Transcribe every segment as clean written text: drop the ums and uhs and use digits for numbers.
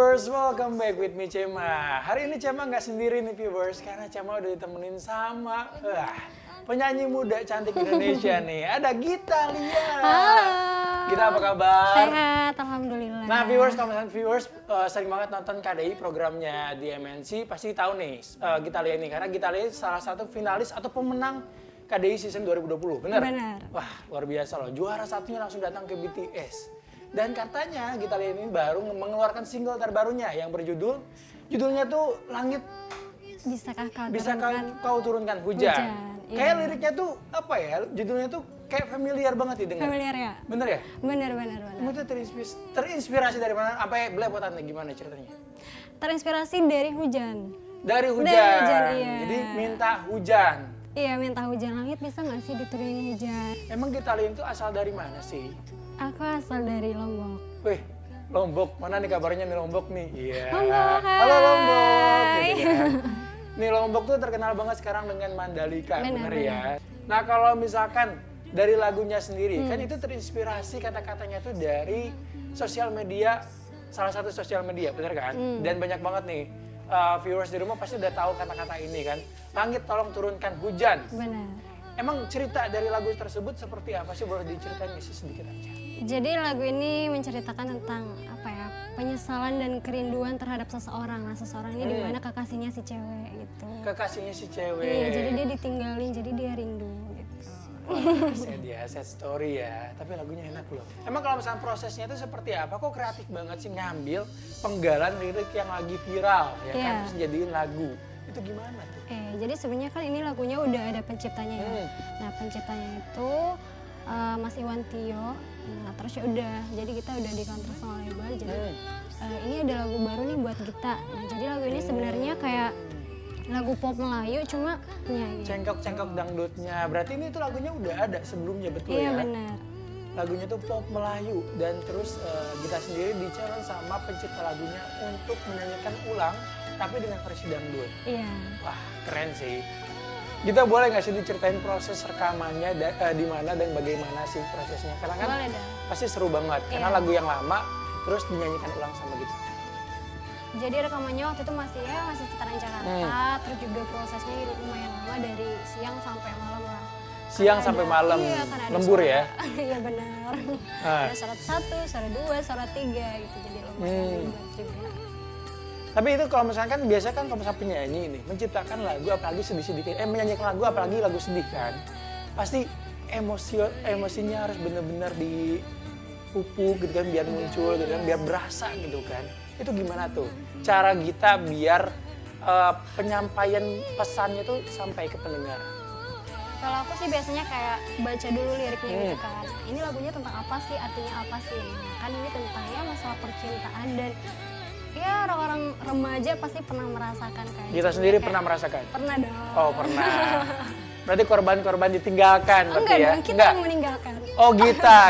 viewers, welcome back with me Cema. Hari ini Cema nggak sendiri nih viewers, karena Cema udah ditemenin sama penyanyi muda cantik Indonesia nih. Ada Gita Lia. Halo. Gita apa kabar? Sehat, alhamdulillah. Nah viewers, kalau misalnya viewers sering banget nonton KDI programnya di MNC, pasti tahu nih Gita Lia ini. Karena Gita Lia salah satu finalis atau pemenang KDI season 2020, benar? Benar. Wah, luar biasa loh. Juara satunya langsung datang ke BTS. Dan katanya Gita Lia ini baru mengeluarkan single terbarunya yang judulnya tuh Langit Bisakah Kau Turunkan Hujan. Iya. Kayak liriknya tuh apa ya? Judulnya tuh kayak familiar banget didengar. Familiar ya? Bener ya? Benar. Kamu tuh terinspirasi dari mana? Sampai belepotan gimana ceritanya? Terinspirasi dari hujan. Dari hujan. Dari hujan, iya. Jadi minta hujan. Iya, minta hujan. Langit bisa nggak sih diturunin hujan? Emang Gita Lia itu asal dari mana sih? Aku asal dari Lombok. Wih, Lombok. Mana nih kabarnya nih Lombok nih? Iya. Lombok, hai. Halo Lombok. Gitu kan. Nih Lombok tuh terkenal banget sekarang dengan Mandalika, bener ya? Nah kalau misalkan dari lagunya sendiri, kan itu terinspirasi kata-katanya tuh dari sosial media, salah satu sosial media, bener kan? Dan banyak banget nih viewers di rumah pasti udah tahu kata-kata ini kan. Langit tolong turunkan hujan. Benar. Emang cerita dari lagu tersebut seperti apa sih? Boleh diceritain nggak sih sedikit aja? Jadi lagu ini menceritakan tentang penyesalan dan kerinduan terhadap seseorang. Nah, seseorang ini dimana kekasihnya si cewek gitu. Kekasihnya si cewek. Iya, jadi dia ditinggalin, jadi dia rindu gitu. Sad story ya, tapi lagunya enak loh. Emang kalau misalnya prosesnya itu seperti apa? Kok kreatif banget sih ngambil penggalan lirik yang lagi viral ya kan, terus jadiin lagu. Itu gimana tuh? Jadi sebenarnya kan ini lagunya udah ada penciptanya ya. Nah, penciptanya itu Mas Iwan Tio. Nah, terus ya udah, jadi kita udah dikontrak sama label. Jadi ini ada lagu baru nih buat kita. Nah, jadi lagu ini sebenarnya kayak lagu pop Melayu cuma nyanyi. Cengkok-cengkok dangdutnya. Berarti ini tuh lagunya udah ada sebelumnya, betul ya? Iya, benar. Lagunya tuh pop Melayu dan terus Gita sendiri di-challenge sama pencipta lagunya untuk menyanyikan ulang tapi dengan versi dangdut. Iya. Wah, keren sih. Kita boleh nggak sih diceritain proses rekamannya di mana dan bagaimana sih prosesnya? Karena kan Boleh dong. pasti seru banget. Karena lagu yang lama terus dinyanyikan ulang sama gitu. Jadi rekamannya waktu itu masih sekitaran Jakarta, terus juga prosesnya lumayan lama dari siang sampai malam lah. Siang sampai malam, iya, kan ada lembur suara, ya? Iya benar. Ada syarat 1, syarat 2, syarat 3 gitu, jadi lumayan buat juga. Tapi itu kalau misalkan biasa kan kalau misalnya penyanyi ini menciptakan lagu apalagi sedih-sedih, menyanyikan lagu apalagi lagu sedih kan, pasti emosinya harus benar-benar dipupuk gitu kan biar muncul gitu kan, biar berasa gitu kan. Itu gimana tuh cara Gita biar penyampaian pesannya tuh sampai ke pendengar? Kalau aku sih biasanya kayak baca dulu liriknya gitu kan. Ini lagunya tentang apa sih, artinya apa sih? Kan ini tentangnya masalah percintaan dan ya orang-orang remaja pasti pernah merasakan kayak Gita sendiri pernah merasakan? Pernah dong. Oh pernah. Berarti korban-korban ditinggalkan berarti Enggak ya? dong, kita yang meninggalkan. Oh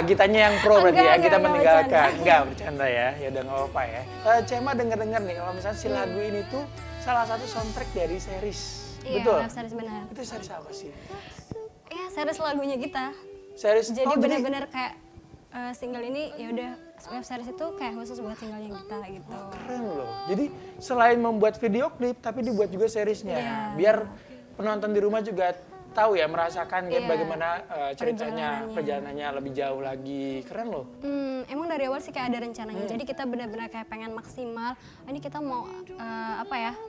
Gitanya yang pro berarti ya? Kita meninggalkan. bercanda. Enggak bercanda ya, ya udah nggak apa-apa ya. Cema denger-denger nih kalau misalnya si lagu ini tuh salah satu soundtrack dari series. Iya, Betul? web series benar. Itu series apa sih? Ya, series lagunya kita. Series, Jadi benar-benar kayak single ini ya udah web series itu kayak khusus buat singlenya kita gitu. Keren loh. Jadi selain membuat video klip tapi dibuat juga seriesnya. Iya. Biar penonton di rumah juga tahu ya, merasakan bagaimana ceritanya, perjalanannya lebih jauh lagi. Keren loh. Emang dari awal sih kayak ada rencananya. Jadi kita benar-benar kayak pengen maksimal. Ini kita mau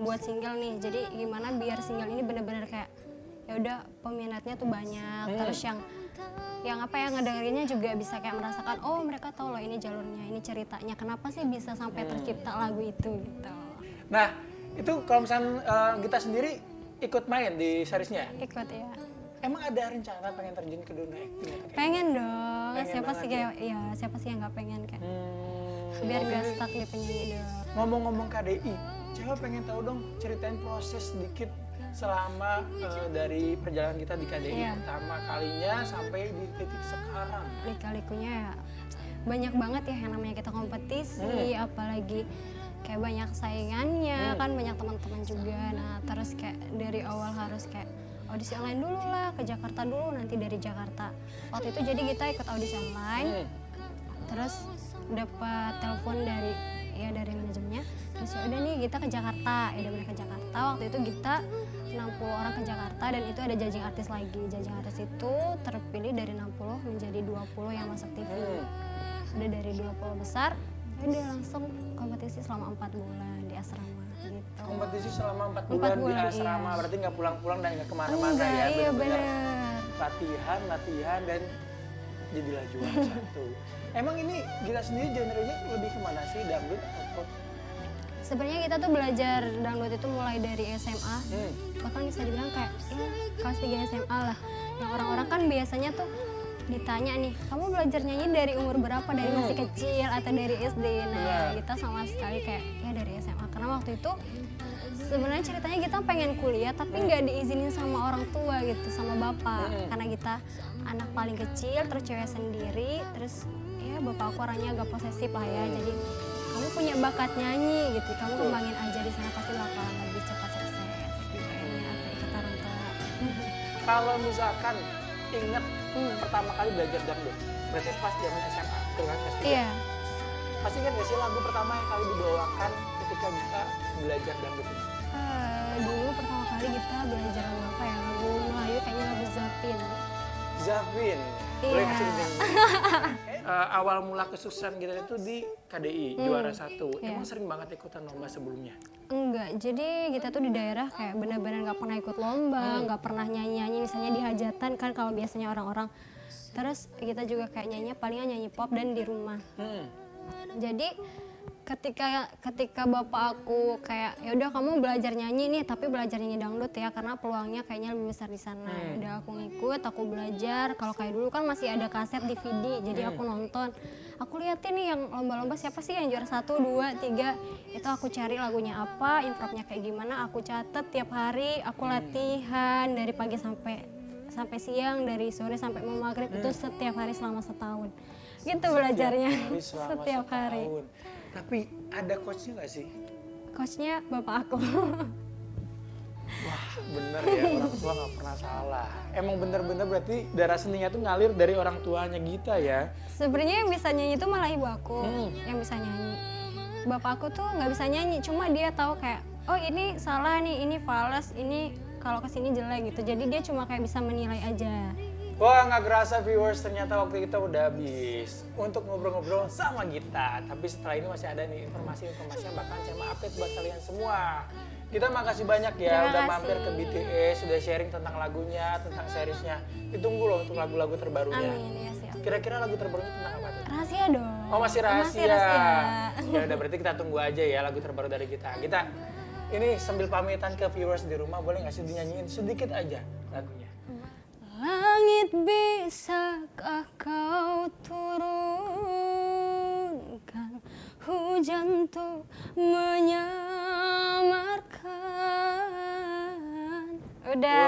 buat single nih. Jadi gimana biar single ini benar-benar kayak ya udah peminatnya tuh banyak. Terus yang ngedengerinnya juga bisa kayak merasakan, oh mereka tahu loh ini jalurnya, ini ceritanya. Kenapa sih bisa sampai tercipta lagu itu gitu. Nah, itu kalau misalnya Gita sendiri ikut main di seriesnya? Ikut ya. Emang ada rencana pengen terjun ke dunia acting? Pengen dong. Pengen Siapa sih yang nggak pengen kan? Biar gak stuck di penyanyi dong. Ngomong-ngomong KDI, Cewek pengen tahu dong ceritain proses sedikit selama dari perjalanan kita di KDI pertama kalinya sampai di titik sekarang. Lika-likunya ya banyak banget ya yang namanya kita kompetisi, apalagi kayak banyak saingannya, kan banyak teman-teman juga. Nah terus kayak dari awal harus kayak audisi online dulu lah, ke Jakarta dulu, nanti dari Jakarta. Waktu itu jadi kita ikut audisi online, terus dapat telepon dari manajemennya, udah nih kita ke Jakarta, ya udah bener ke Jakarta. Waktu itu kita 60 orang ke Jakarta dan itu ada judging artis lagi. Judging artis itu terpilih dari 60 menjadi 20 yang masuk TV. Udah dari 20 besar, udah langsung kompetisi selama 4 bulan di asrama gitu. Kompetisi selama 4 bulan di asrama, iya. berarti nggak pulang-pulang dan nggak kemana-mana ya? Iya bener-bener bener. latihan dan jadilah juara satu. Emang ini kita sendiri genrenya lebih kemana sih, dangdut atau pop? Sebenarnya kita tuh belajar dangdut itu mulai dari SMA, bahkan bisa dibilang kayak ya kelas 3 SMA lah. Yang orang-orang kan biasanya tuh ditanya nih, kamu belajar nyanyi dari umur berapa? Dari masih kecil atau dari SD? Nah kita sama sekali kayak ya dari SMA, karena waktu itu sebenarnya ceritanya kita pengen kuliah tapi nggak diizinin sama orang tua gitu, sama bapak, karena kita anak paling kecil, terus cewek sendiri, terus ya bapak aku orangnya agak posesif lah ya, jadi kamu punya bakat nyanyi gitu, kamu kembangin aja di sana pasti bakalan lebih cepat sukses. Kayaknya kata orang tua. Kalau misalkan inget pertama kali belajar dangdut, berarti pas zaman SMA, dengan kelas 3. Iya. Pasti ingat gak sih lagu pertama yang kali dibawakan ketika kita belajar dangdut ini? Dulu pertama kali kita belajar lagu apa ya, lagu Melayu kayaknya lagu Zapin. Zapin, Iya. boleh kasih dinding. Awal mula kesuksesan kita itu di KDI, juara 1. Iya. Emang sering banget ikutan lomba sebelumnya? Enggak, jadi kita tuh di daerah kayak benar-benar nggak pernah ikut lomba, nggak pernah nyanyi-nyanyi misalnya di hajatan kan kalau biasanya orang-orang. Terus kita juga kayak nyanyi palingan nyanyi pop dan di rumah. Jadi ketika bapak aku kayak ya udah kamu belajar nyanyi nih tapi belajar nyanyi dangdut ya karena peluangnya kayaknya lebih besar di sana. Udah aku ngikut, aku belajar. Kalau kayak dulu kan masih ada kaset DVD, jadi aku nonton. Aku liatin nih yang lomba-lomba siapa sih yang juara 1, 2, 3. Itu aku cari lagunya apa, improvnya kayak gimana, aku catet tiap hari, aku latihan dari pagi sampai siang, dari sore sampai mau maghrib itu setiap hari selama setahun. Gitu belajarnya setiap hari. Tapi ada coachnya nggak sih? Coachnya bapak aku. Wah bener ya, orang tua nggak pernah salah. Emang bener-bener berarti darah seninya tuh ngalir dari orang tuanya Gita ya? Sebenarnya yang bisa nyanyi itu malah ibu aku yang bisa nyanyi. Bapak aku tuh nggak bisa nyanyi, cuma dia tahu kayak oh ini salah nih, ini fals, ini kalau kesini jelek gitu. Jadi dia cuma kayak bisa menilai aja. Wah nggak kerasa viewers, ternyata waktu kita udah habis untuk ngobrol-ngobrol sama Gita. Tapi setelah ini masih ada nih informasi-informasi yang bakalan saya update buat kalian semua. Kita makasih banyak ya udah mampir ke BTS, sudah sharing tentang lagunya, tentang seriesnya. Ditunggu loh untuk lagu-lagu terbarunya. Amin, ya siap. Kira-kira lagu terbarunya tentang apa tuh? Rahasia dong. Oh masih rahasia. Masih rahasia. Ya udah berarti kita tunggu aja ya lagu terbaru dari kita. Kita ini sambil pamitan ke viewers di rumah, boleh nggak sih dinyanyiin sedikit aja lagunya? Langit bisakah kau turunkan hujan untuk menyamarkan. Udah.